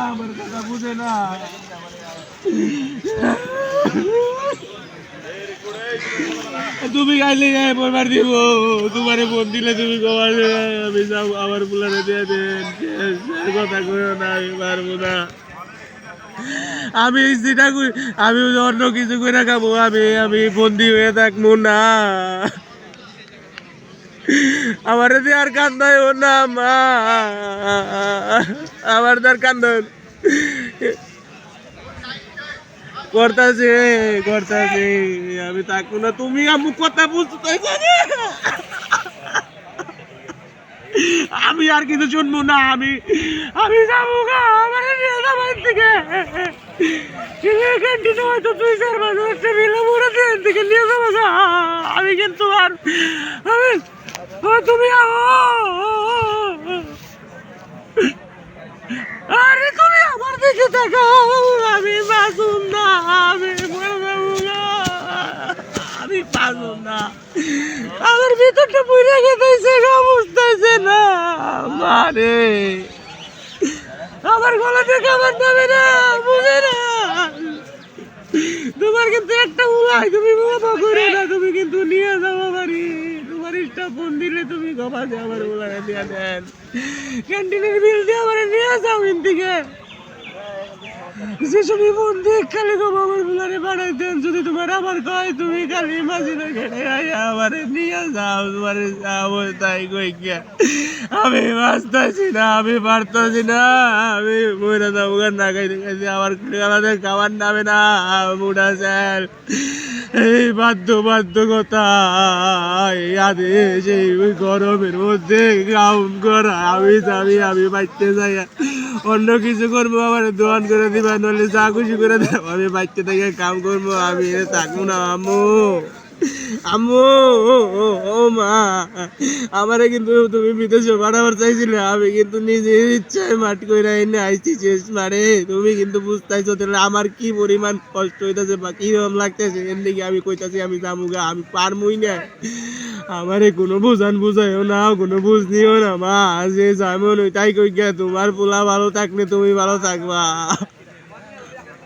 আমার কথা বুঝে না। তুমি গাইলে গায়ে পড়বার দিব, তোমারে ফোন দিলে তুমি কবার আমি যাও আমার বুলারে দিয়ে দেন। কথা কইও না, আমি পারবো না। আমি যেটা আমি অন্য কিছু করে খাবো, আমি বন্দি হয়ে থাকবো না। আমার আর কান্দায় না মা, আমার তার কান্দন করতেছে করতেছে, আমি থাকবো না। তুমি আমু কথা বুঝতেছ না, আমি আর কিছু শুনবো না। আমি যাবো গা, আমার নিয়ে যাবো থেকে ক্যান্টিনে হয়তো 2-4 মাস একটা মিলে মুড়ে থেকে নিয়ে যাবো গা। আমি কিন্তু আর আমি তুমি আরে তুমি আমার দিকে তাকাও, আমি বাঁচুন না, আমি মরে যাবো গা, আমি বাঁচুন না। আমার ভিতরটা পুড়ে গেছে গা, বুঝতেছে না মারে, আমার গলাতে খাবার দেবে না, বুঝে না। তোমার কিন্তু একটা উলাই, তুমি বাবা করে না, তুমি কিন্তু নিয়ে যাও বাড়ি। তোমার ইচ্ছা ফোন দিলে তুমি গবা দিয়ে আমার উলারে দিয়ে দেন, ক্যান্টিনের বিল দিয়ে আমার নিয়ে যাও ইন্দিকে। যে তুমি ফোন দিয়ে খালি গবা আমার উলারে বাড়াই দেন, যদি তোমার আমার কয় তুমি খালি মাঝিনে ঘেটে আমার নিয়ে যাও, তোমার যাও তাই কই গিয়া। আমি বাঁচতেছি না, আমি পারতেছি না, আমি মরে যাবো না খাইতে খাইতে। আমার গালাতে খাবার নামে না বুড়া স্যার। এই বাধ্যকতা আদেশ, এই গরমের মধ্যে কাম করা, আমি বাঁচতে যাই। অন্য কিছু করবো, আমার দোয়ান করে দিবা, নইলে যা খুশি করে দেবো, আমি বাচ্চা থেকে কাম করবো, আমি থাকবো না। আম্মু আম্মু ও মা, আমারে কিন্তু তুমি বিদেশে পাঠাবার চাইছিলে, আমি কিন্তু নিজের ইচ্ছায় মাটি করে এনে আইছি শেষ মারে। তুমি কিন্তু বুঝতেছো তাহলে আমার কি পরিমাণ কষ্ট হইতেছে বা কিরকম লাগতেছে। এর দিকে আমি কইতাছি আমি যামুগা, আমি পারমুই না। আমারে কোনো বুঝাইও না, কোনো বুঝ নিও না মা, যে যেমন তাই কই গিয়া। তোমার পোলা ভালো থাকলে তুমি ভালো থাকবা।